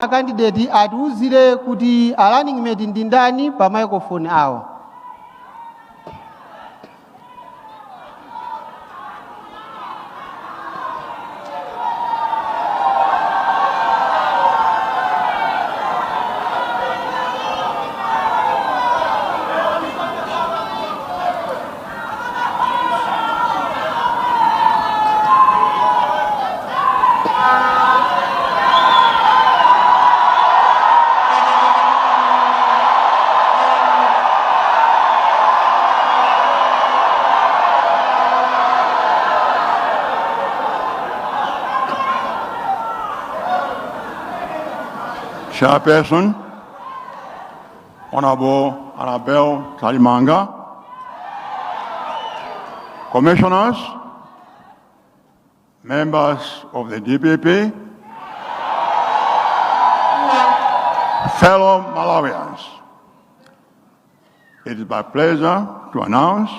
candidate atiuzire kuti a running mate ndi ndani pa microphone awo. Chairperson, Honorable Arabel Talimanga, Commissioners, members of the DPP, fellow Malawians, it is my pleasure to announce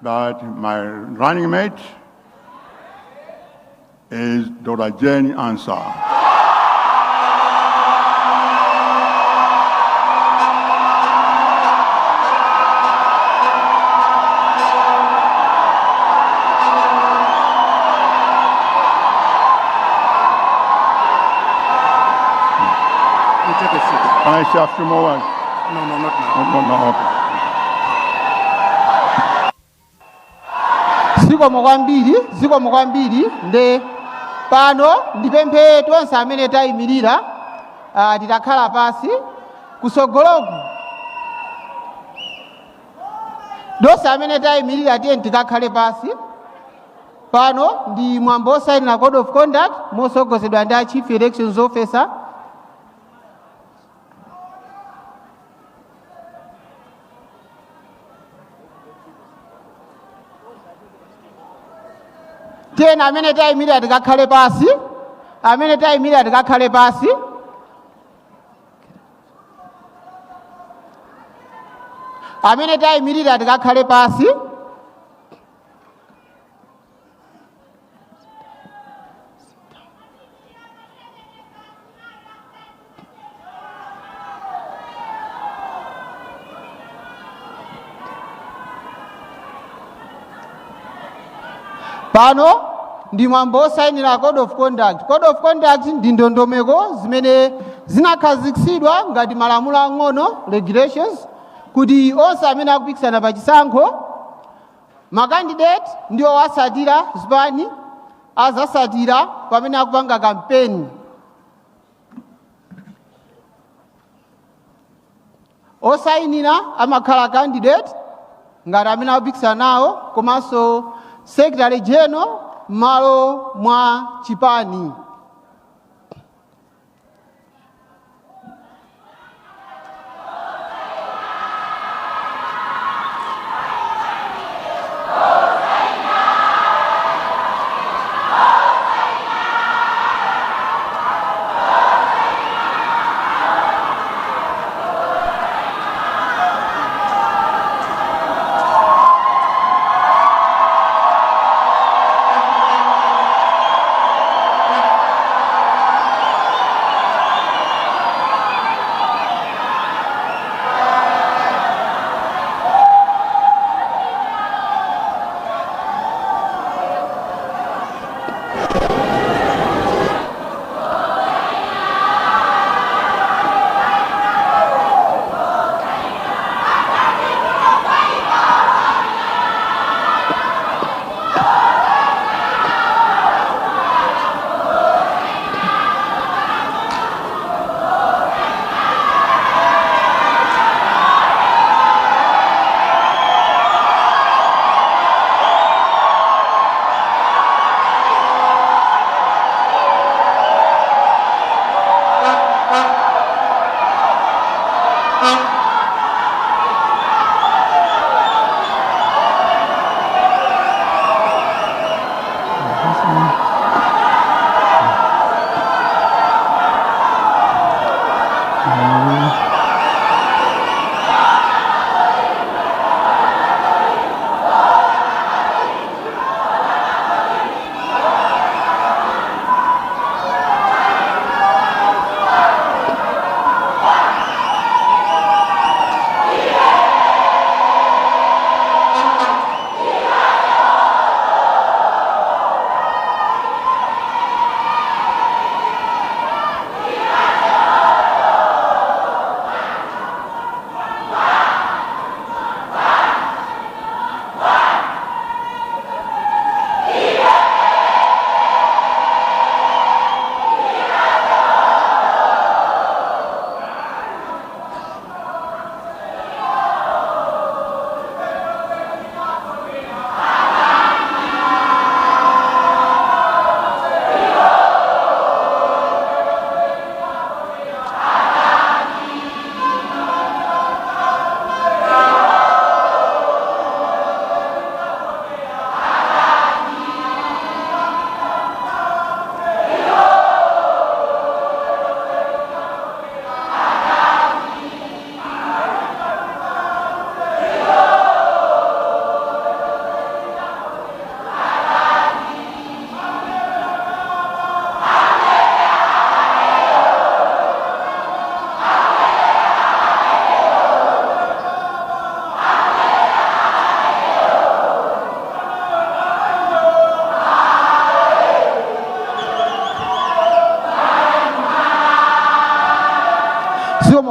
that my running mate is Dr. Jane Ansah. Can I say a few more words? No, not now. No, okay. Zikomo kwambiri nde pano ndipemphe tonse amene tayimirira titakhala pasi kusogoloku. Donse amene tayimirira tiye tikakhale pasi. Pano ndi mwambo osayinira code of conduct mosogozedwa ndi Chief Elections Officer. Tena amene tayimirira tikakhale pasi. Amene tayimirira tikakhale pasi. Amene tayimirira tikakhale pasi. Pano ndi mwambo osayinira code of conduct. Code of conduct ndi ndondomeko zimene zinakhazikitsidwa ngati malamulo ang'ono regulations kuti onse amene akupikisana pa chisankho makandidate ndiwo wasatira zipani azasatira pamene akupanga kampeni. Osayinira amakhala candidate ngati amene akupikisana nawo komanso Secretary General malo mwa chipani.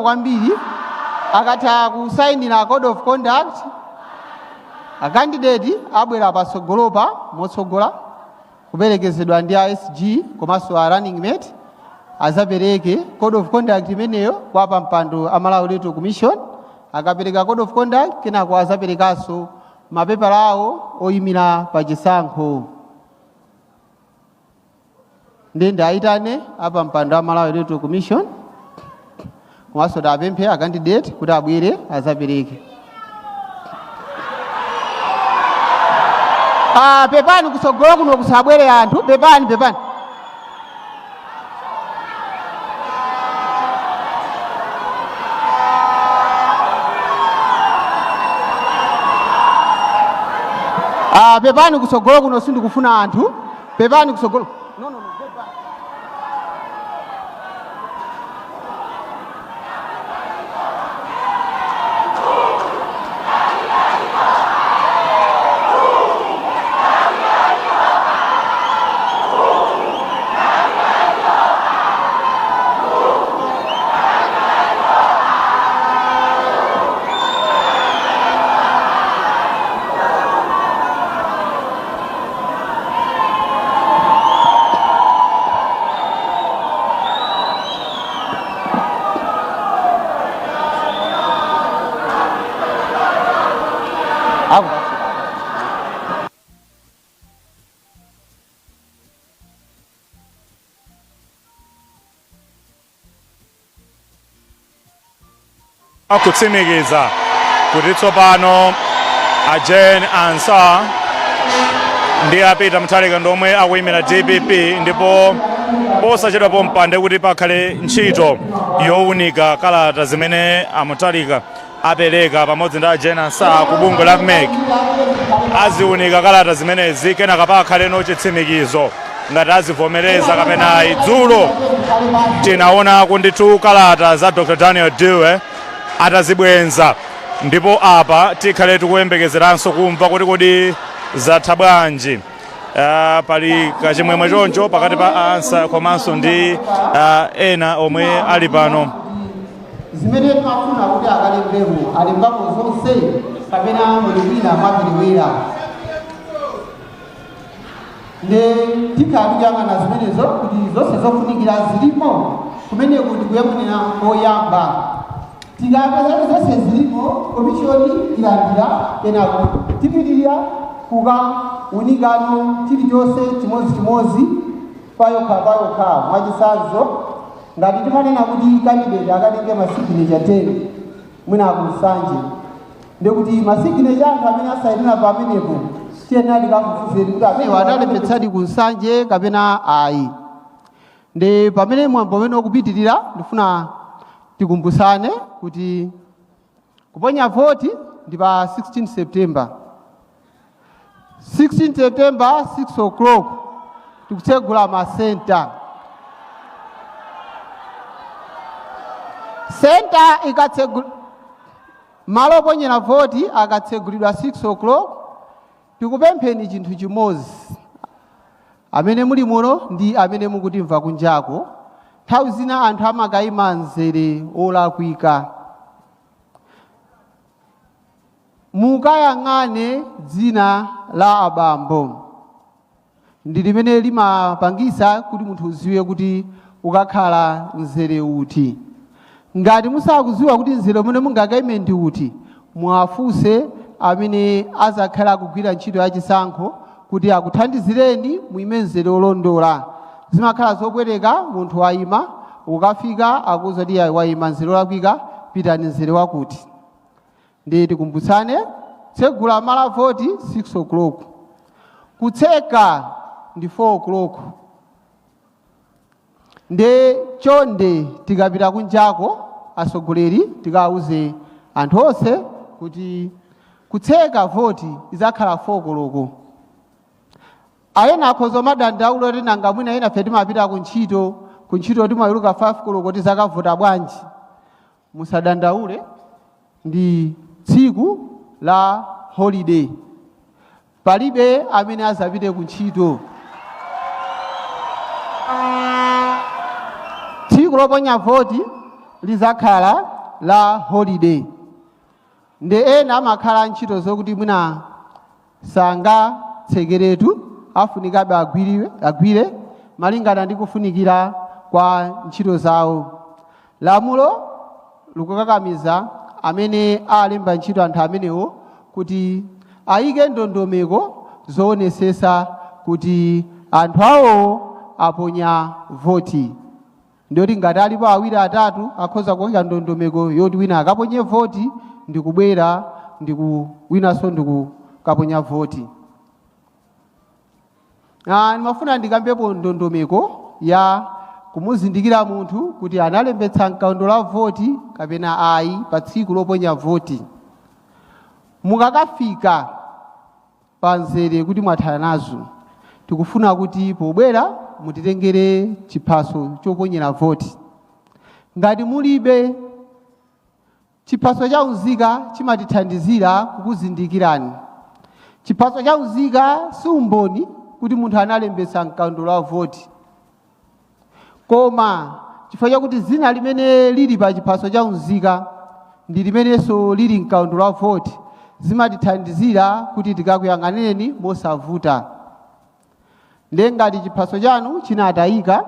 kwambiri akatha kusayinira code of conduct akandidate abwera patsogolopa motsogola kuperekezedwa ndi SG komanso a running mate azapereke code of conduct imeneyo kwa pampando amalawi electoral commission akapereka code of conduct kenako azaperekanso mapepala awo oyimira pa chisankho ndende aitane apampando amalawi electoral commission komanso apemphe a candidate kuti abwere azapereke. Pepani kutsogolo kuno kusabwere anthu pepani. Pepani kutsogolo kuno sindikufuna anthu. Pepani kutsogolo. No. Akutsimikiza kuti tsopano a Jane Ansah ndi apita Mutharika ndomwe akuyimira DPP ndipo posachedwapo mpande kuti pakhale ntchito yowunika kalata zimene a Mutharika apereka pamodzi ndi a Jane Ansah ku bungwe la MEC aziwunika kalata zimenezi kenaka pakhaleno chitsimikizo ngati azivomereza kapena idzulo tinaona kundithu kalata za Dr. Daniel Dewey atazibwenza ndipo apa tikhale tikuyembekezeranso kumva kuti kodi zatha bwanji. Pali kachimwemwe choncho pakati pa Ansah komanso ndi ena omwe ali pano. Zimene timafuna kuti akalembemo alembapo zonse kapena mulipira mwaperewera nde tikhala tikuyang'ana zimenezo kuti zonse zofunikira zilipo kumene kuti kuyang'anira koyamba tikapeza zonse zilipo komishoni ilandira kenako tipitirira kukaunigano chilichonse chimodzimodzi payokha mwachitsanzo ngati timanena kuti candidate akatenge masignature 10 mwina akunsanje ndekuti masignature anthu amene asayinira pamenepo tiyenera tikamufufuzeni kuti amene analembetsadi kunsanje kapena ayi. Ndi pamene mwambo umene ukupitirira ndifuna tikumbusane kuti kuponya voti ndi pa 16 September 6 o'clock tikutsegula masenta. Senta ikatsegulidwa malo oponyera voti akatsegulidwa 6 o'clock tikupempheni chinthu chimodzi amene muli muno ndi amene mukutimva kunjako nthawi zina anthu amakayima mzere olakwika mukayang'ane dzina la abambo ndi limene limapangisa kuti munthu uziwe kuti ukakhala mzere uti. Ngati musakuziwa kuti mzere umene mungakayime ndi uti mwafunse amene azakhala kugwira ntchito ya chisankho kuti akuthandizireni muime mzere olondola. Zimakhala zopweteka munthu wayima ukafika akuza kuti wayima mzere olakwika pitani mzere wakuti. Ndi tikumbutsane tsegula mala voti 6 o'clock kutseka ndi 4 o'clock. Nde chonde tikapita kunjako asogoleri tikauze anthu onse kuti kutseka voti izakhala 4 o'clock. Ayena akhoza madandaula kuti nanga mwina ena fe timapita kuntchito timayiluka 5 o'clock tizakavota bwanji. Musadandaule ndi tsiku la holiday palibe amene azapite kuntchito. Tsiku loponya voti lizakhala la holiday. Nde ena amakhala ntchito zokuti mwina sangatsekeretu afunikabe agwire malingana ndi kufunikira kwa ntchito zawo. Lamulo likukakamiza amene alemba ntchito anthu amenewo kuti ayike ndondomeko zoonesesa kuti anthu awo aponya voti. Ndiyoti ngati alipo awiri atatu akhoza kuyika ndondomeko yoti wina akaponye voti ndikubwera winanso ndikukaponya voti. Ndimafuna ndikambepo ndondomeko ya kumuzindikira munthu kuti analembetsa mkaundula la voti kapena ayi pa tsiku loponya voti. Mukakafika panzere kuti mwathana nazo, tikufuna kuti pobwera mutitengere chiphaso choponyera voti. Ngati mulibe, chiphaso cha unzika chimatithandizira kukuzindikirani. Chiphaso cha unzika si umboni kuti munthu analembetsa mkaundula la voti, koma chifukwa chakuti zina limene lili pa chiphaso cha unzika ndi limenenso lili mkaundula la voti, zimatithandizira kuti tikakuyang'aneni mosavuta. Nde ngati chiphaso chanu chinatayika,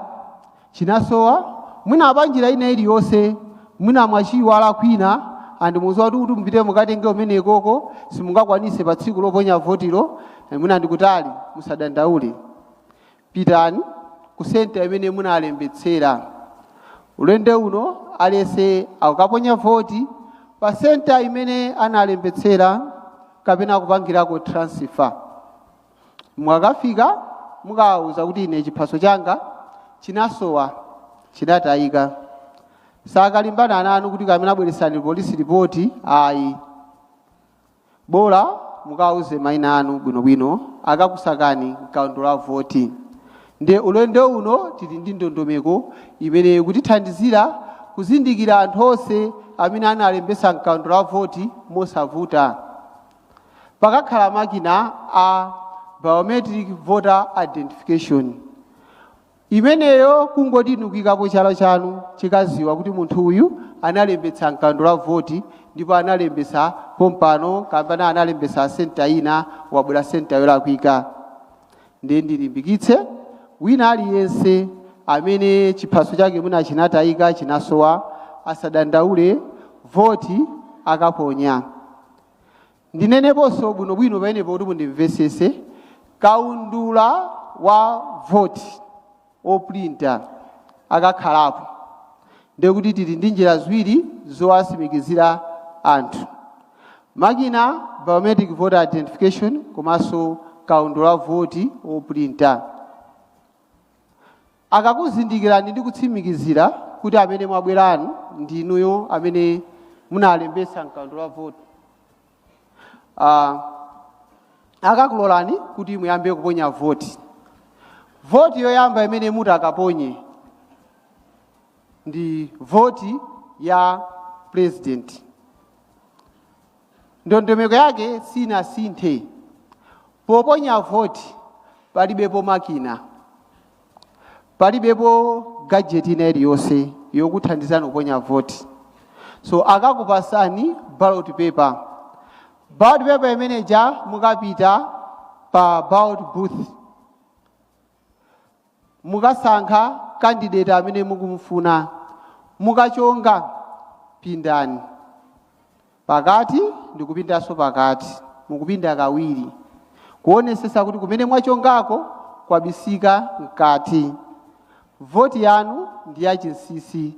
chinasowa, mwina panjira ina iliyonse, mwina mwachiwala kwina, andimuziwa kuti mpite mukatenge umenekoko simungakwanise pa tsiku loponya votilo, mwina ndikutali, musadandaule. Pitani ku senta imene munalembetsera. Ulendo uno alese akukaponya voti pa senta imene analembetsera kapena kupangirako transfer. Mwakafika mukawuza kuti ine chiphaso changa chinasowa, chinatayika. Sakalimbana nanu kuti kamene abweresani police report ayi. Bora mukawuze maina anu bwinobwino akakusakani mkaundula la voti. Nde ulendo uno tili ndi ndondomeko imene kutithandizira kuzindikira anthu onse amene analembesa mkaundula la voti mosavuta. Pakakhala makina a biometric voter identification. Imeneyo kungoti nukikapo chala chanu chikaziwa kuti munthu uyu analembetsa mkaundula la voti ndipo analembesa pompano kapena analembesa senta ina wabwera senta yolakwika. Nde ndilimbikitse wina aliyense amene chiphaso chake mwina chinatayika chinasowa asadandaule, voti akaponya. Ndineneponso bwinobwino pamenepo kuti mundimvesese, kaundula wa voti oprinta akakhalapo. Ndiye kuti tili ndi njira ziwiri zowasimikizira anthu: makina biometric voter identification komanso kaundula wa voti oprinta. Akakuzindikirani ndi kutsimikizira kuti amene mwabweranu ndinuyo amene munalembesa mkaundula wa voti, akakulolani kuti muyambe kuponya voti. Voti yoyamba imene muti akaponye ndi voti ya president. Ndondomeko yake sinasinthe. Poponya voti palibepo makina, palibepo gadget ina iliyonse yokuthandizani kuponya voti. So akakupasani ballot paper. Ballot paper imeneja mukapita pa ballot booth, mukasankha candidate amene mukumufuna, mukachonga pindani pakati ndikupindanso pakati, mukupinda kawiri kuonesesa kuti kumene mwachongako kwabisika mkati. Voti yanu ndi yachinsisi,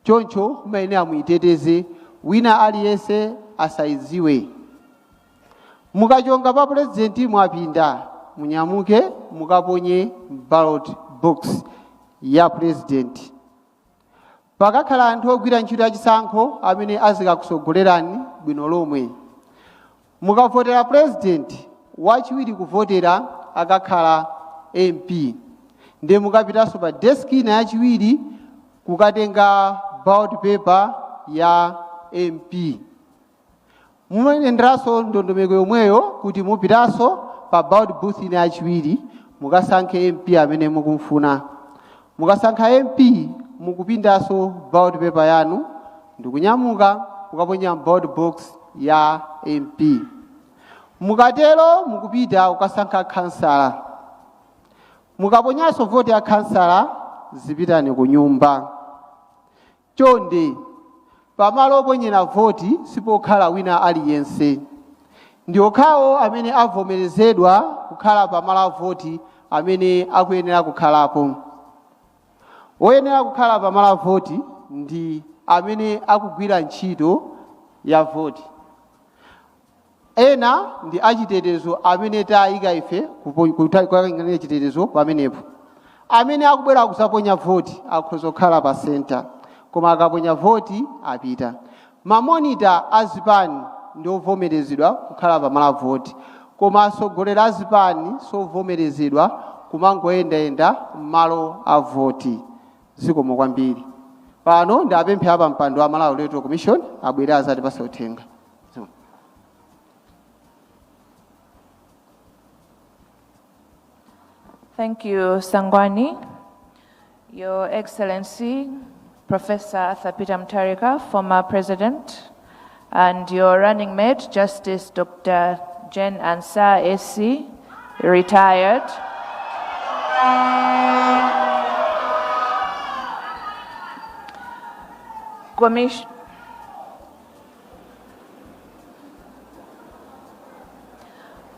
choncho mumayenera muyiteteze, wina aliyense asaiziwe. Mukachonga pa president mwapinda, munyamuke mukaponye ballot box ya president. Pakakhala anthu ogwira ntchito ya chisankho amene azikakusogolerani bwino lomwe. Mukavotera president, wachiwiri kuvotera akakhala MP. Nde mukapitanso pa desk ina yachiwiri kukatenga ballot paper ya MP. Mumayenderanso ndondomeko yomweyo kuti mupitanso pa ballot booth ina yachiwiri mukasankhe MP amene mukumfuna. Mukasankha MP mukupindanso ballot paper yanu ndikunyamuka kukaponya ballot box ya MP. Mukatero mukupita kukasankha kansala. Mukaponyanso voti ya kansala zipitani ku nyumba. Chonde pamalo oponyera voti sipokhala wina aliyense. Ndi okhawo amene avomerezedwa kukhala pamalo a voti amene akuyenera kukhalapo. Woyenera kukhala pamalo a voti ndi amene akugwira ntchito ya voti. Ena ndi achitetezo amene tayika ife kuyang'anira chitetezo pamenepo. Amene akubwera kusaponya voti akhoza kukhala pa center, koma akaponya voti apita. Mamonita azipani ndi ovomerezedwa kukhala pamalo a voti, koma atsogoleri azipani sovomerezedwa kumangoyendayenda m'malo a voti. Zikomo kwambiri. Pano ndapempha apa mpando wa Malawi Electoral Commission abwere azatipatse uthenga. Thank you, Sangwani. Your Excellency, Professor Arthur Peter Mutharika, former President, and your running mate, Justice Dr. Jane Ansah, SC, retired.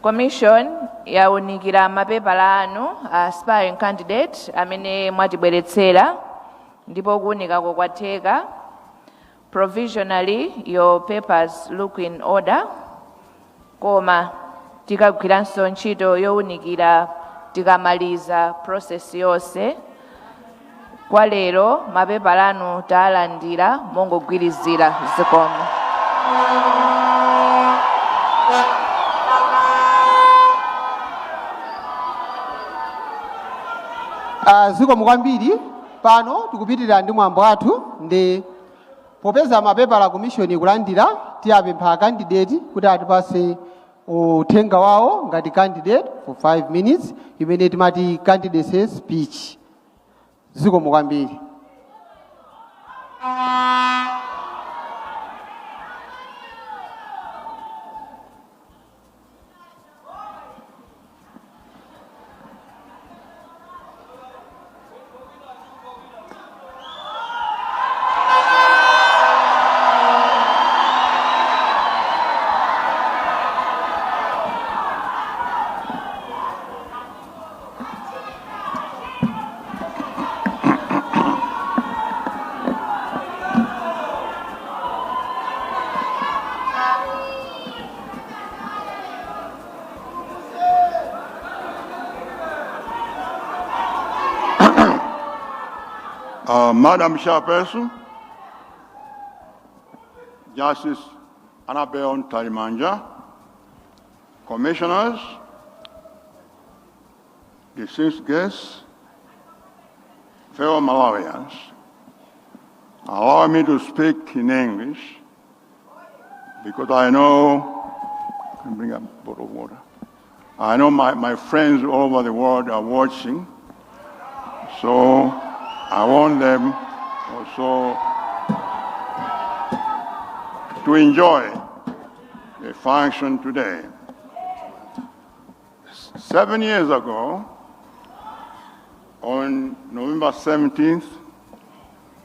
Commission yawunikira mapepala anu aspiring candidate amene mwatibweretsera ndipo kuwunikako kwatheka. Provisionally your papers look in order, koma tikagwiranso ntchito yowunikira tikamaliza process yonse. Kwa lero mapepala anu taalandira mongogwirizira. Zikomo. Zikomo kwambiri. Pano tikupitirira ndi mwambo wathu ndi popeza mapepala a commission kulandira tiyapempha candidate kuti atipase uthenga wawo ngati candidate for 5 minutes imene timati candidacy speech. Zikomo kwambiri. Madam Chairperson, Justice Annabelle Tarimanja, Commissioners, distinguished guests, fellow Malawians, allow me to speak in English because I know, can bring a bottle of water. I know my friends all over the world are watching, so I want them also to enjoy the function today. 7 years ago, on November 17th,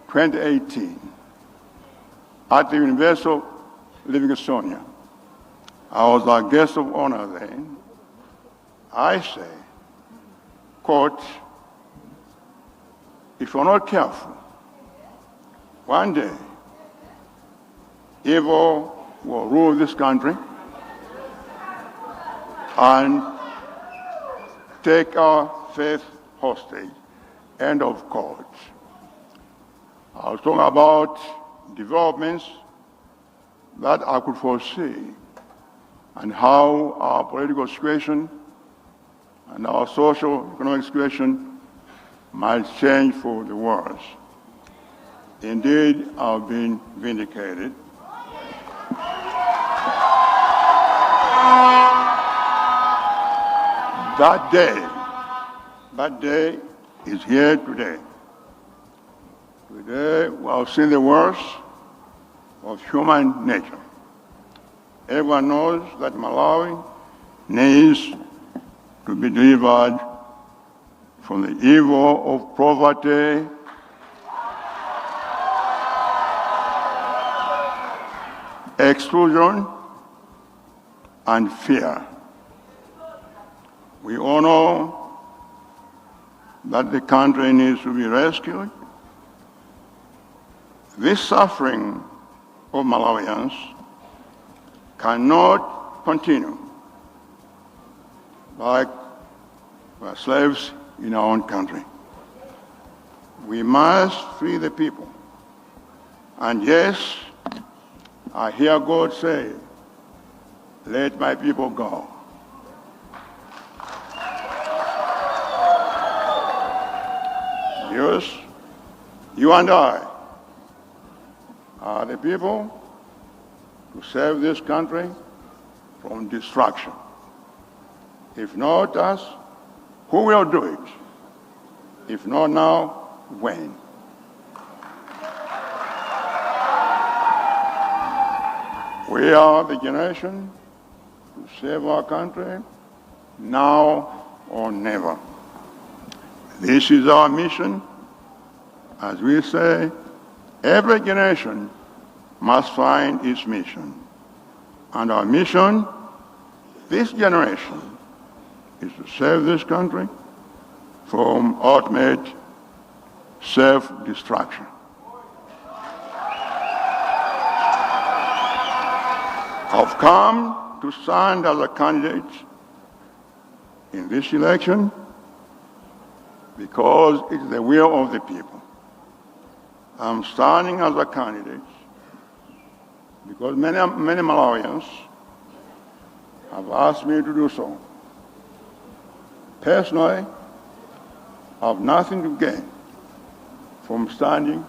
2018, at the University of Livingstonia, I was a guest of honor then. I say, quote, if you're not careful, one day, evil will rule this country and take our faith hostage. End of quote. I was talking about developments that I could foresee and how our political situation and our social economic situation might change for the worse. Indeed, I've been vindicated. That day is here today. Today, we have seen the worst, of human nature. Everyone knows that Malawi needs to be delivered from the evil of poverty, exclusion, and fear. We all know that the country needs to be rescued. This suffering of Malawians cannot continue like we're slaves in our own country. We must free the people. And yes, I hear God say, let my people go. Yes, you and I are the people to save this country from destruction. If not us, who will do it? If not now, when? We are the generation to save our country now or never. This is our mission. As we say, every generation must find its mission. And our mission, this generation, is to save this country from ultimate self-destruction. I've come to stand as a candidate in this election because it's the will of the people. I'm standing as a candidate because many Malawians have asked me to do so. Personally, I have nothing to gain from standing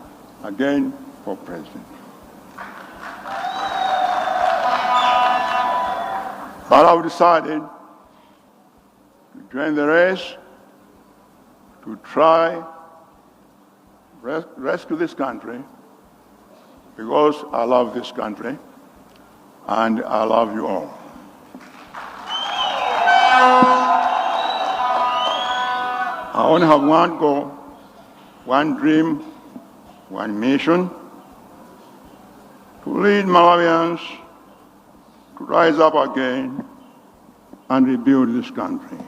again for president. But I've decided to join the race to try rescue this country because I love this country and I love you all. I only have one goal, one dream, one mission, to lead Malawians to rise up again and rebuild this country.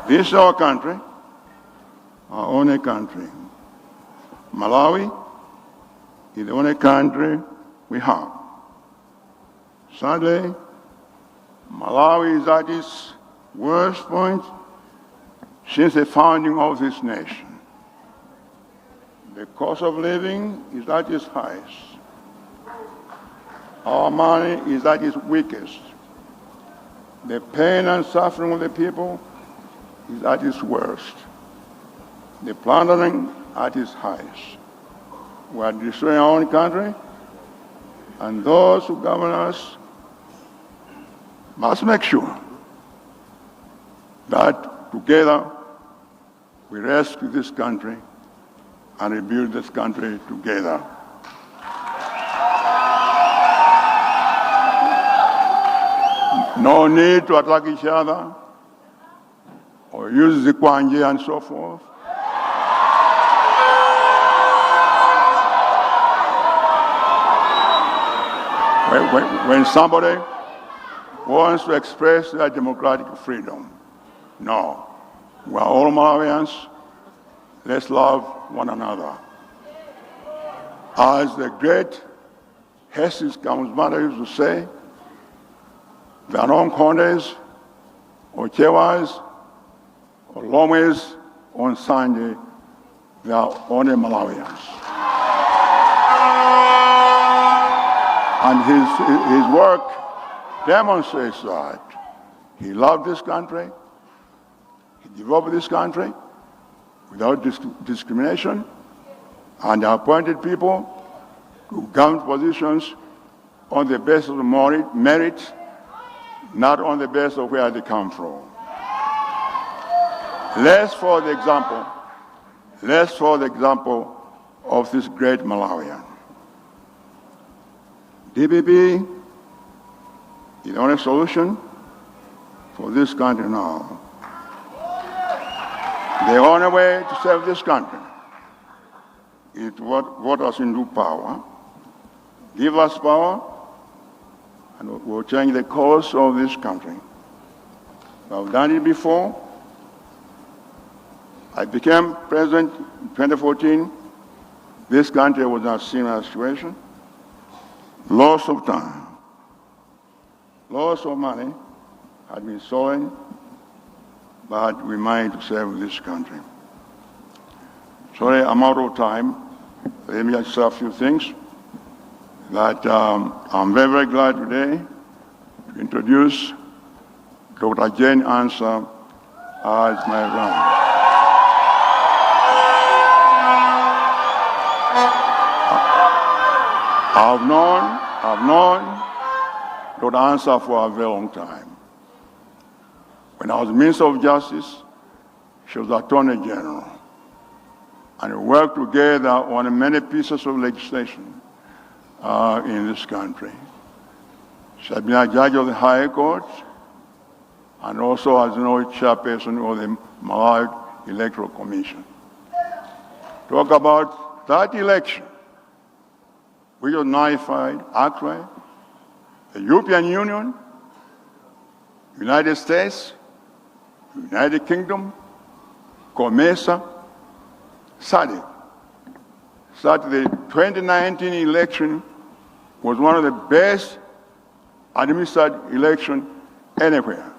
This is our country, our only country. Malawi is the only country we have. Sadly, Malawi is at its worst point since the founding of this nation. The cost of living is at its highest. Our money is at its weakest. The pain and suffering of the people is at its worst. The plundering at its highest. We are destroying our own country, and those who govern us must make sure that together we rescue this country and rebuild this country together. No need to attack each other or use Zikwanje and so forth. When somebody wants to express their democratic freedom, no, we are all Malawians. Let's love one another. As the great Hessis Kamusmada used to say, there are no Kondes or Chewas or Lomes on Sunday, they are only Malawians. And his work demonstrates that. He loved this country, he developed this country without discrimination, and appointed people to government positions on the basis of merit, not on the basis of where they come from. Let's let's follow the example of this great Malawian. DPP is the only solution for this country now. The only way to save this country is to vote us into power, give us power, and we'll change the course of this country. I've done it before. I became president in 2014. This country was in a similar situation. Loss of time, loss of money had been stolen, but we managed to save this country. Sorry, I'm out of time. Let me just say a few things. That I'm very, very glad today to introduce Dr. Jane Ansah as my runner. I've known Dr. Ansah for a very long time. When I was Minister of Justice, she was Attorney General. And we worked together on many pieces of legislation in this country. She had been a judge of the High Court and also, as you know, chairperson of the Malawi Electoral Commission. Talk about that election, which was nullified, actually. The European Union, United States, United Kingdom, COMESA, SADC. The 2019 election was one of the best administered elections anywhere.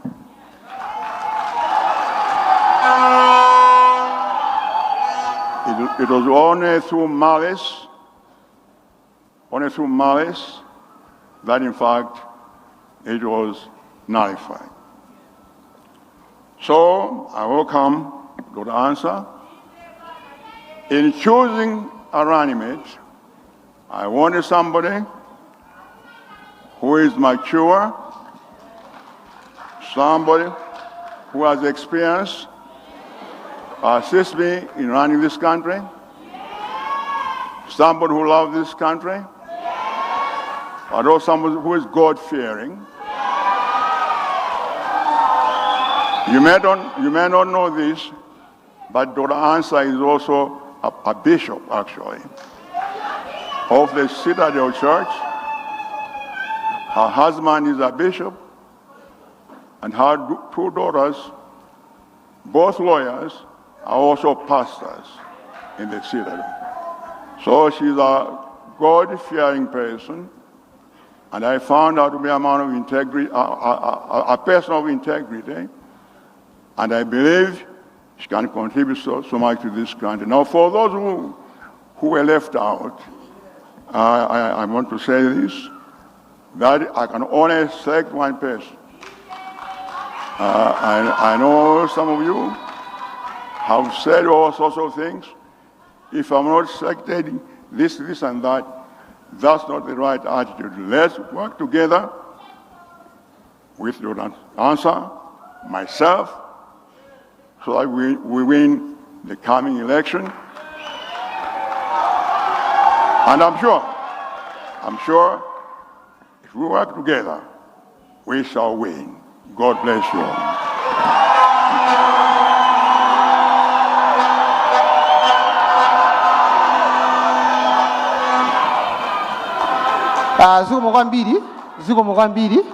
It was only through malice, that in fact it was nullified. So I welcome Dr. Ansah. In choosing a running mate, I wanted somebody who is mature, somebody who has experience, assist me in running this country, somebody who loves this country, but also somebody who is God-fearing. You may not know this, but Dr. Ansah is also a bishop, actually, of the Citadel Church. Her husband is a bishop, and her two daughters, both lawyers, are also pastors in the Citadel. So she's a God-fearing person, and I found her to be a man of integrity, a person of integrity, and I believe she can contribute so much to this country. Now, for those who were left out, I want to say this, that I can only select one person. I know some of you have said all sorts of things. If I'm not selected this and that, that's not the right attitude. Let's work together with Dr. Ansah, myself, so that we win the coming election. And I'm sure if we work together, we shall win. God bless you all. zikomo kwambiri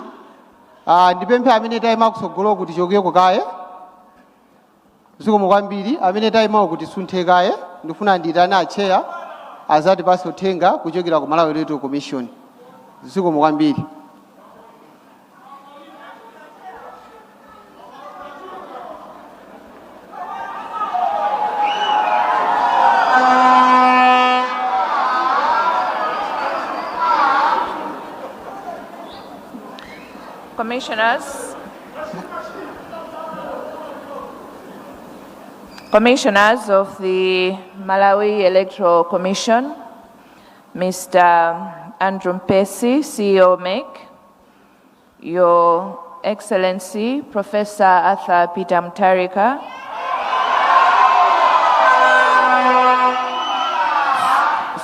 ndipemphe amene tayima kutsogolo kuti tichokeko kaye. Zikomo kwambiri amene tayimawo kuti sunthe kaye. Ndifuna ndiyitane acheya azatipatse uthenga kuchokera ku Malawi Electoral Commission. Zikomo kwambiri. Commissioners of the Malawi Electoral Commission, Mr. Andrew Mpesi, CEO MEC, Your Excellency Professor Arthur Peter Mutharika,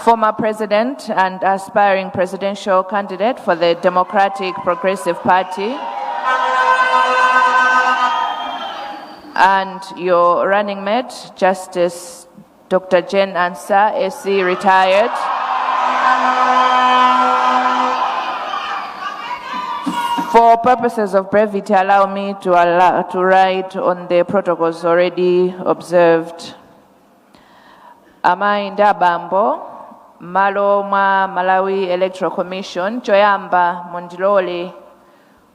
former president and aspiring presidential candidate for the Democratic Progressive Party, and your running mate, Justice Dr. Jen Ansah, AC retired. For purposes of brevity, allow me to write on the protocols already observed. Amainda Bambo, malo mwa Malawi Electoral Commission, choyamba mondilole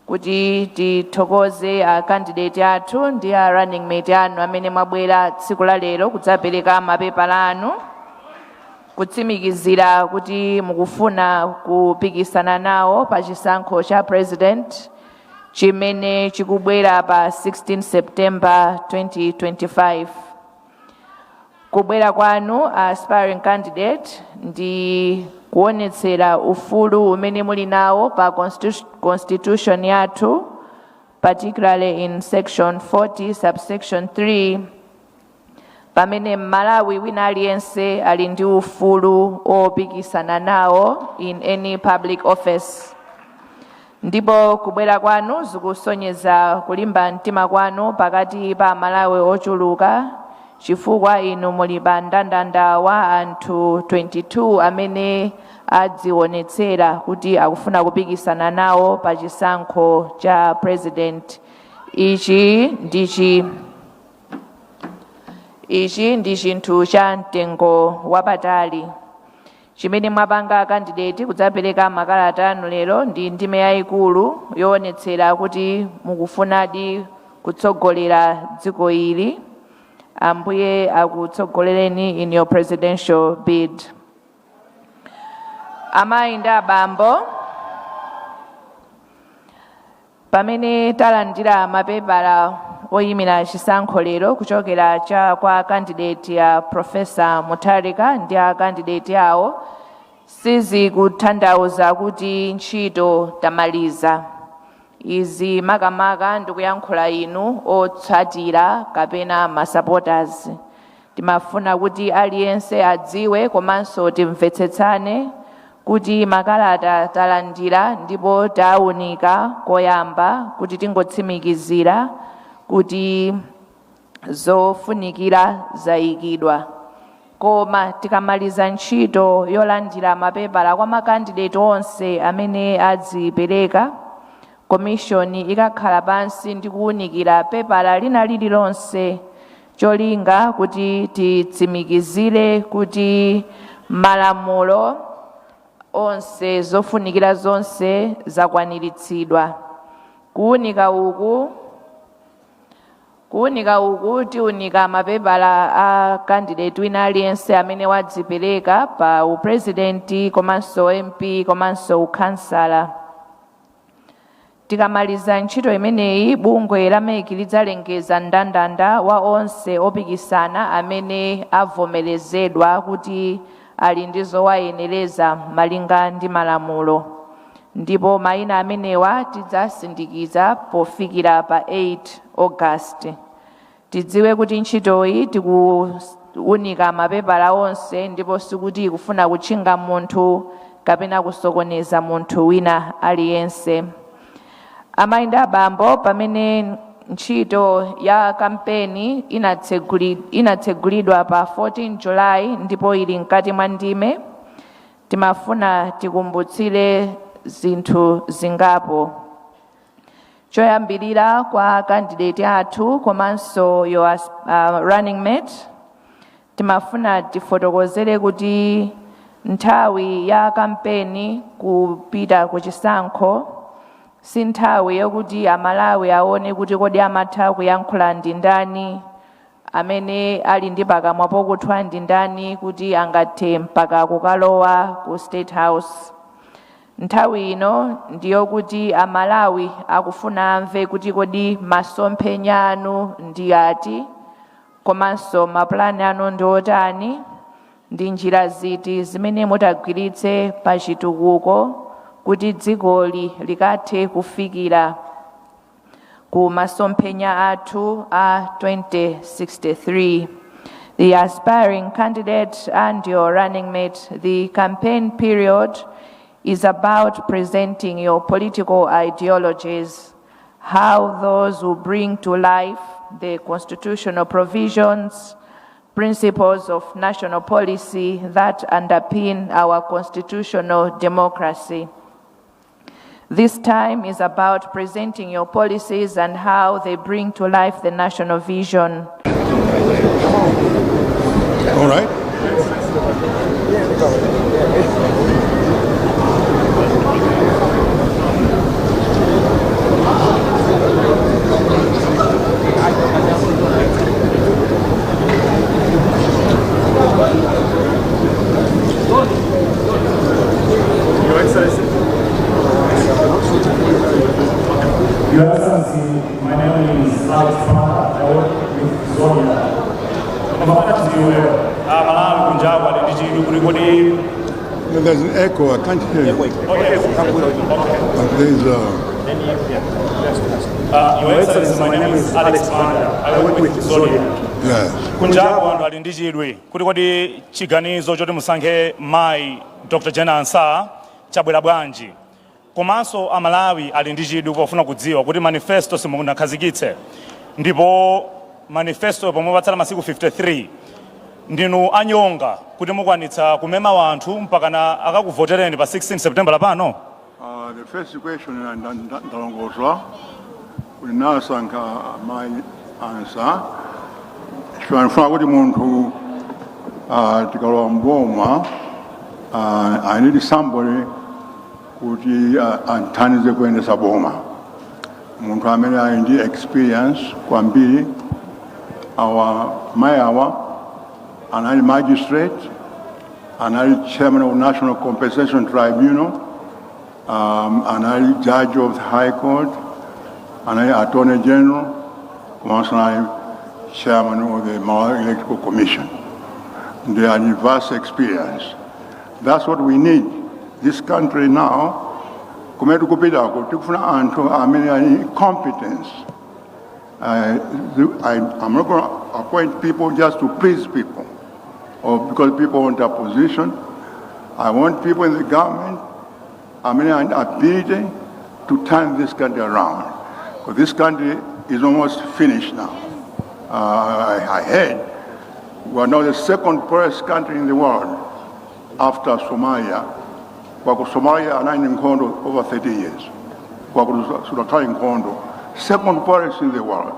kuti tithokoze a candidate athu ndi a running mate anu amene mwabwera tsiku la lero kudzapereka mapepala anu, kutsimikizira kuti mukufuna kupikisana nawo pa chisankho cha president chimene chikubwera pa 16 September 2025. Kubwera kwanu aspiring candidate ndi kuonetsera ufulu umene muli nawo pa constitution yathu, particularly in section 40 subsection 3, pamene Malawi wina aliyense ali ndi ufulu opikisana nawo in any public office. Ndipo kubwera kwanu zikusonyeza kulimba mtima kwanu pakati pa Malawi ochuluka, chifukwa inu muli pa ndandanda wa anthu 22 amene adzionetsera kuti akufuna kupikisana nawo pa chisankho cha president. Ichi ndi chinthu cha mtengo wapatali. Chimene mwapanga candidate kudzapereka makalata anu lero ndi ndime yayikulu yoonetsera kuti mukufunadi kutsogolera dziko ili. Ambuye akutsogolereni in your presidential bid. Amainda Bambo, pamene talandira mapepala oyimira chisankho lero kuchokera kwa candidate ya Professor Mutharika ndi a candidate yawo, sizikutanthauza kuti ntchito tamaliza. Izi makamaka ndikuyankhula inu otsatira kapena masupporters. Timafuna kuti aliyense adziwe komanso timvetsetsane kuti makalata talandira ndipo tawunika koyamba kuti tingotsimikizira kuti zofunikira zayikidwa. Koma tikamaliza ntchito yolandira mapepala kwa makandidate onse amene adzipereka, komishoni ikakhala pansi ndi kuwunikira pepala lina lililonse, cholinga kuti titsimikizire kuti malamulo onse zofunikira zonse zakwaniritsidwa. Kuwunika uku tiwunika mapepala a candidate wina aliyense amene wadzipereka pa upresidenti komanso MP komanso ukhansala. Tikamaliza ntchito imeneyi, bungwe la MEC lidzalengeza ndandanda wa onse opikisana amene avomerezedwa kuti ali ndi zowayenereza malinga ndi malamulo, ndipo mayina amenewa tidzasindikiza pofikira pa 8 August. Tidziwe kuti ntchitoyi tikuwunika mapepala onse ndipo sikuti kufuna kutchinga munthu kapena kusokoneza munthu wina aliyense. Amainda Bambo, pamene ntchito ya kampeni inatsegulidwa pa 14 July ndipo ili mkati mwa ndime, timafuna tikumbutsire zinthu zingapo. Choyambirira kwa candidate athu komanso your running mate, timafuna tifotokozere kuti nthawi ya kampeni kupita ku chisankho si nthawi yokuti Amalawi aone kuti kodi amatha kuyankhula ndi ndani, amene ali ndi pakamwa pokuthwa ndi ndani kuti angathe mpaka kukalowa ku State House. Nthawi ino ndiyokuti Amalawi akufuna amve kuti kodi masomphenya anu ndi ati, komanso maplani anu ndi otani, ndi njira ziti zimene mutagwiritse pa chitukuko kuti dzikoli likathe kufikira ku masomphenya athu a 2063. the aspiring candidate and your running mate, the campaign period is about presenting your political ideologies, how those will bring to life the constitutional provisions, principles of national policy that underpin our constitutional democracy. This time is about presenting your policies and how they bring to life the national vision. All right. Your Excellency. Your Excellency, my name is Alex Panda. I work with Zonia. Malawi kunjawa ndichidwi kuti kodi. There's an echo. I can't hear you. There's Your Excellency, my name is Alex Panda. I work with Zonia. yes. Kunjawa anthu ali ndichidwi kuti kodi chiganizo choti musankhe mayi Dr. Jena Ansah chabwera bwanji. Komanso Amalawi ali ndichidwi pofuna kudziwa kuti manifesto simunakhazikitse. Ndipo manifesto pomwe patsala masiku 53 ndinu anyonga kuti mukwanitsa kumema wanthu mpakana akakuvotereni pa 16 September lapano. The first question ndalongozwa kuti nasankha mayi Ansah chifanifuna kuti munthu tikalowa mboma I need somebody kuti anthandize kuyendesa boma. Munthu amene ali ndi experience kwambiri. Mayi awa anali magistrate, anali chairman of National Compensation Tribunal, anali judge of the High Court, anali Attorney General, komanso anali chairman of the Malawi Electoral Commission. They are vast experience. That's what we need. This country now, kumele kupitako tikufuna anthu amene ali competence. I'm not going to appoint people just to please people or because people want a position. I want people in the government, an ability to turn this country around. Because this country is almost finished now. I heard we are now the second poorest country in the world after Somalia. Somalia and in Kondo over 30 years. Second poorest in the world.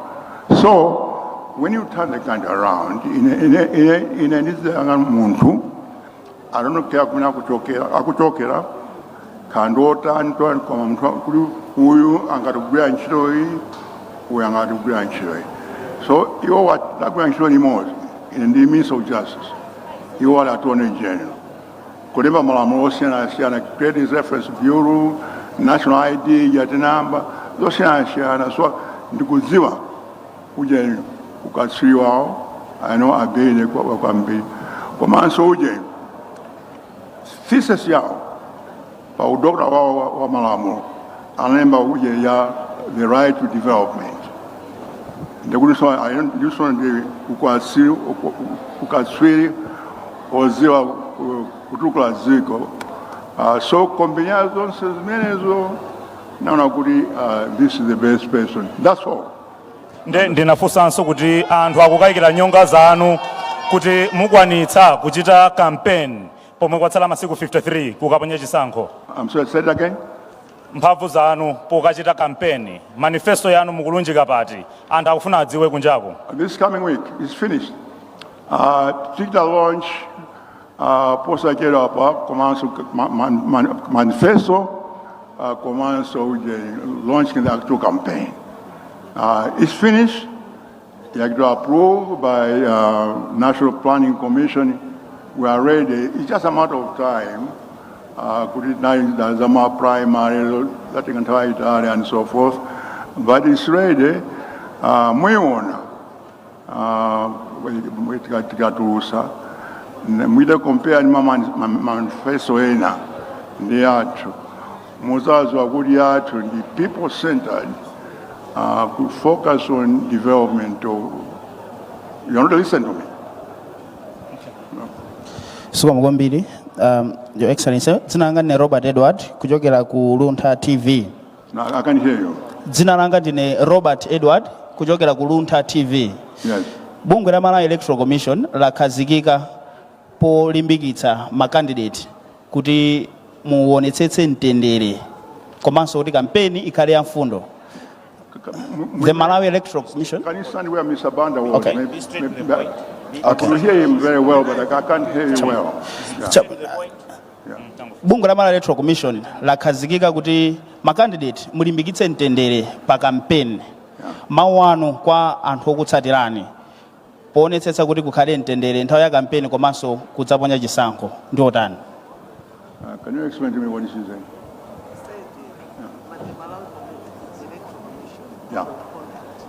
So when you turn the country around, in a muntu, I don't know kuna akuchokera kandota Antoine kama mtu huyu angatugwira nchito hii, huyu angatugwira nchito hii. So you are not nchito anymore in the means of justice. You are Attorney General. Kodemba malamulo siyana Credit Reference Bureau, National ID, yatinamba, those siyana so ndikuziwa uje ukasiriwa I know abele kwa kwambi. Komanso uje thesis yao pa udokta wa malamulo anemba uje ya the right to development. Ndikuliso ndi ukasiri oziwa kutukula ziko. So combinazo zimenezo naona kuti this is the best person. That's all. Ndinafunsanso kuti anthu akukayikira nyonga zanu kuti mukwanitsa kuchita campaign pomwe kwatsala masiku 53 kukaponya chisankho. I'm sorry, say it again. Mphamvu zanu pokachita campaign, manifesto yanu mukulunjika pati, anthu akufuna adziwe kunjapo. This coming week is finished. Digital launch, posta kera hapa, komanso manifesto, komanso launching the actual campaign. It's finished. It was approved by National Planning Commission. We are ready. It's just a matter of time. There's a more primary, that you can try it and so forth. But it's ready. Mwiona, we compare manifesto ena, the art, Mozazo Agudi art, the people-centered, could focus on development. You want to listen to me? Sukuma Gombili, Your Excellency, Zinanga ne Robert Edward, kuchokera ku Luntha TV. No, I can hear you. Zinanga ne Robert Edward, kuchokera ku Luntha TV. Yes. Bungwe la Malawi Electoral Commission lakhazikika polimbikitsa makandidate kuti muonetsetse mtendere komanso kuti kampeni ikhale ya mfundo. The Malawi Electoral Commission. Can you stand where Mr. Banda was? Okay. I can hear him very well, but I can't hear you well. Bungwe la Malawi Electoral Commission lakhazikika kuti makandidate mulimbikitse mtendere pa kampeni. Mawu anu kwa anthu okutsatirani poonetsetsa kuti kukhale mtendere nthawi ya kampeni komanso kudzaponya chisankho ndi otani. Can you explain to me what is he saying? Yeah.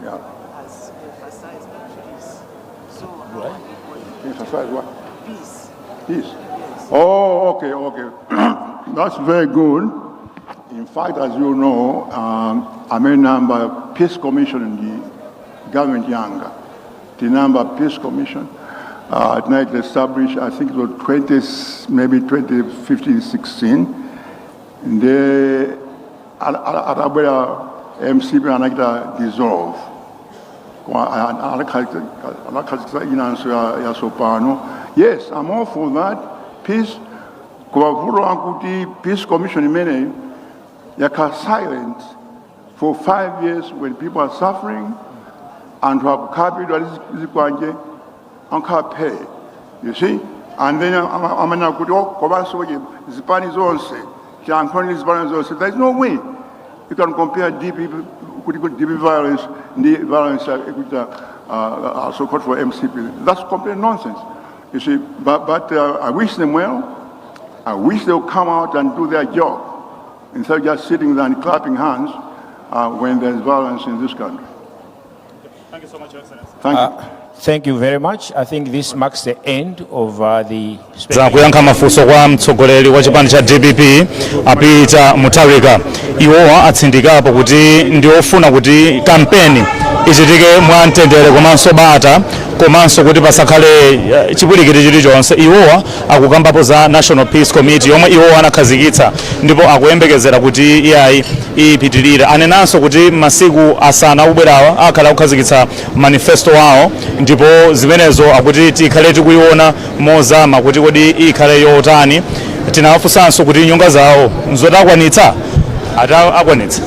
Yeah. Has emphasized peace. So, Emphasize what? Peace. Peace. Oh, okay, okay. That's very good. In fact, as you know, I'm a member Peace Commission in the government Yanga. The number Peace Commission at night established, I think it was maybe 2015, 16. And they, MCP and dissolve. Yes, I'm all for that. Peace. Peace Commission many yaka silent for 5 years when people are suffering and to have capital and can't pay. You see? And then I'm going to there's no way you can compare DP violence, the violence so-called for MCP. That's complete nonsense. You see, but I wish them well. I wish they'll come out and do their job instead of just sitting there and clapping hands when there's violence in this country. Thank you so much, Your Excellency. Thank you. Thank you very much. I think this marks the end of the za kuyankha mafunso kwa mtsogoleri wa chipani cha DPP apita Mutharika. Iwowa atsindikapo kuti ndi ofuna kuti kampeni ichitike mwa mtendere komanso bata komanso kuti pasakhale chipulikiti chilichonse. Iwowa akukambapo za National Peace Committee yomwe iwowa anakhazikitsa ndipo akuyembekezera kuti iyayi ipitirire. Anenanso kuti masiku asana akubwerawa akhala kukhazikitsa manifesto wawo ndipo zimenezo akuti tikhale tikuiona mozama kuti kodi ikhale yotani. Tinawafunsanso kuti nyonga zawo nzotakwanitsa akwanitsa.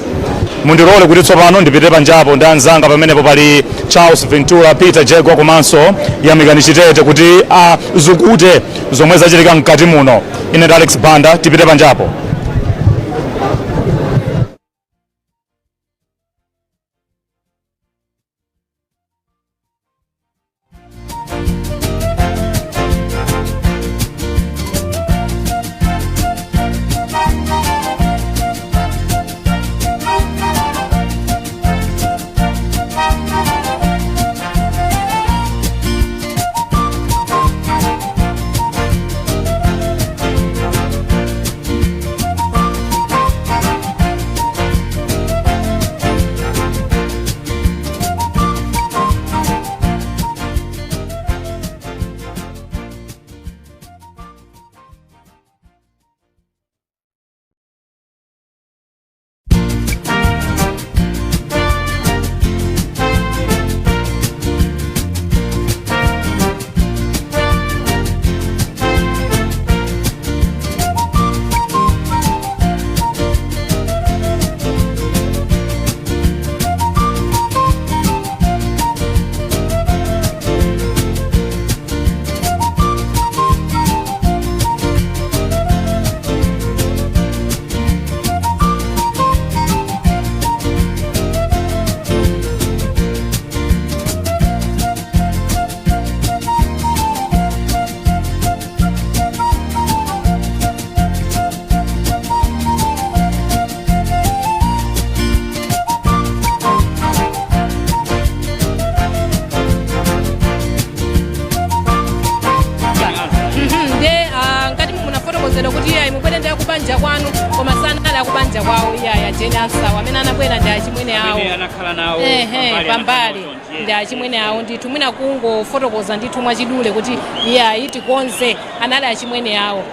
Mundirole kuti tsopano ndipite panjapo ndi anzanga pamenepo pali Charles Ventura, Peter Jegwa komanso Yamikani Chitete kuti azukute zomwe zachitika mkati muno. Ine ndi Alex Banda, tipite panjapo. kunja kwawo iyaya jeni ansawa amene anabwera ndi achimwene awo pambali ndi achimwene awo ndithu mwina kungofotokoza ndithu mwachidule kuti iyayi tikonze anali achimwene awo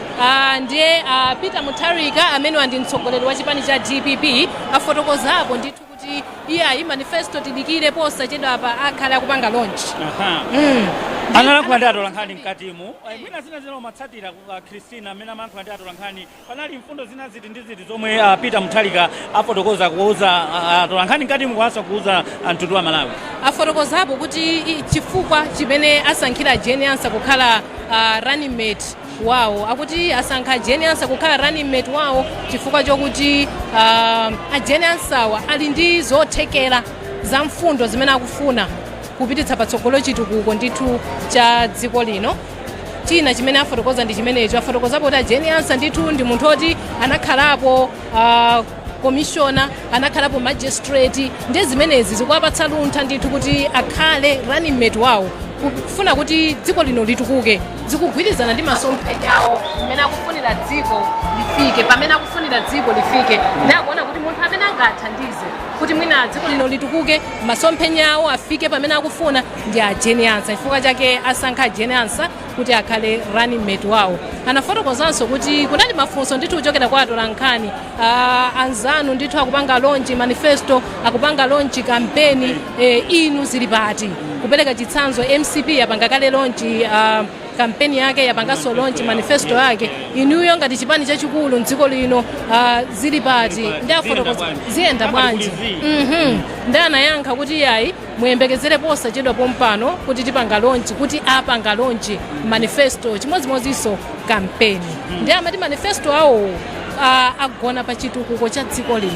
ndiye Peter Mutharika amene ndi mtsogoleri wa chipani cha DPP afotokozapo ndithu kuti iyayi manifesto tidikire posachedwa apa akhale akupanga launch. Analankhula ndi atolankhani mkatimu mwina zina umatsatira Christina amene amalankhula ndi atolankhani panali mfundo zina ziti ndi ziti zomwe Peter Mutharika afotokoza kuuza atolankhani mkatimu kuasa kuuza mtundu wa Malawi. Afotokozapo kuti chifukwa chimene asankhira Jeni Ansa kukhala running mate wawo akuti asankha Jeni Ansa kukhala running mate wawo chifukwa chokuti Jeni Ansawa ali ndi zothekera za mfundo zimene akufuna kupititsa patsogolo chitukuko ndithu cha dziko lino. China chimene afotokoza ndi chimenecho afotokozapo kuti Jeni Ansa ndithu ndi munthu oti anakhalapo commissioner anakhalapo magistrate ndi zimenezi zikuwapatsa luntha ndithu kuti akhale running mate wawo kufuna kuti dziko lino litukuke zikugwirizana ndi masomphenya awo amene akufunira dziko lifike pamene akufunira dziko lifike ndi akuona kuti munthu amene angathandize kuti mwina dziko lino litukuke masomphenya awo afike pamene akufuna ndi Jeni Ansa chifukwa chake asankha Jeni Ansa kuti akhale running mate wawo. Anafotokozanso kuti kunali mafunso ndithu kuchokera kwa atolankhani anzanu ndithu akupanga launch manifesto akupanga launch kampeni inu zili pati kupereka chitsanzo MCP yapanga kale launch kampeni yake yapangaso launch manifesto yake inuyo ngati chipani chachikulu mdziko lino zili pati ndi afotokoza ziyenda bwanji. Ndi anayankha kuti yayi muyembekezere posachedwa pompano kuti tipanga launch kuti apanga launch manifesto chimodzimodzinso kampeni ndi amati manifesto awo agona pa chitukuko cha dziko lino.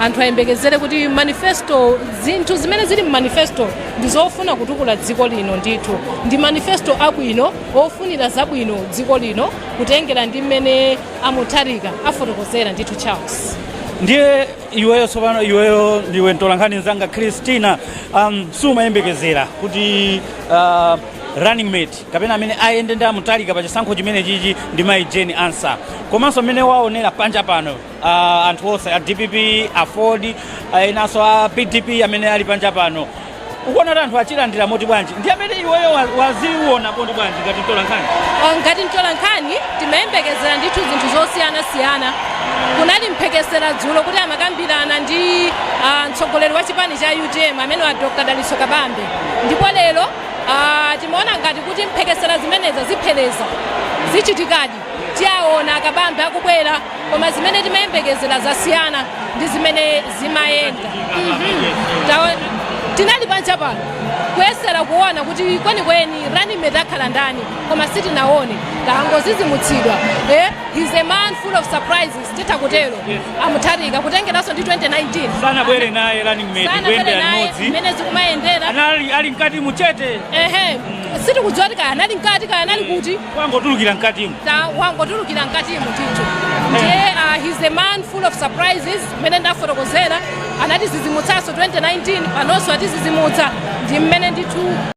Anthu ayembekezere kuti manifesto zinthu zimene zili manifesto ndi zofuna kutukula dziko lino ndithu ndi manifesto abwino ofunira zabwino dziko lino kutengera ndi mmene Mutharika afotokozera ndithu Charles. Ndiye iweyo tsopano iweyo ndiwe mtolankhani nzanga Christina sumayembekezera kuti running mate kapena amene ayende ndi Mutharika pa chisankho chimene chichi ndi mayi Jeni Ansa komanso amene waonera panja pano anthu onse a DPP a Ford inanso a PDP amene ali panja pano ukuona kuti anthu achilandira moti bwanji ndi amene iweyo waziona bondi bwanji ngati mtolankhani? Ngati mtolankhani timayembekezera ndithu zinthu zosiyanasiyana. Kunali mphekesera dzulo kuti amakambirana ndi mtsogoleri wa chipani cha UDM amene wa Dr. Daliso Kabambe ndipo lero timaona ngati kuti mphekesera zimeneza zipheleza zichitikadi tiaona Kabambe akubwera koma zimene timayembekezera zasiyana ndi zimene zimayenda. Tinali panja pano kuyesera kuona kuti kwenikweni running mate akhala ndani koma sitinaone tangozizimutsidwa. He's a man full of surprises titakutero Mutharika kutengeranso ndi 2019 sanabwere naye running mate kuyendera limodzi imene zikumayendera ali mkati muchete sitikudziwa kuti kaya anali mkati kaya anali kuti wangotulukira mkatimu wangotulukira mkatimu ndithu. Ndiye he's a man full of surprises mmene ndafotokozera anatizizimutsanso 2019 panonso atizizimutsa ndi mmene ndithu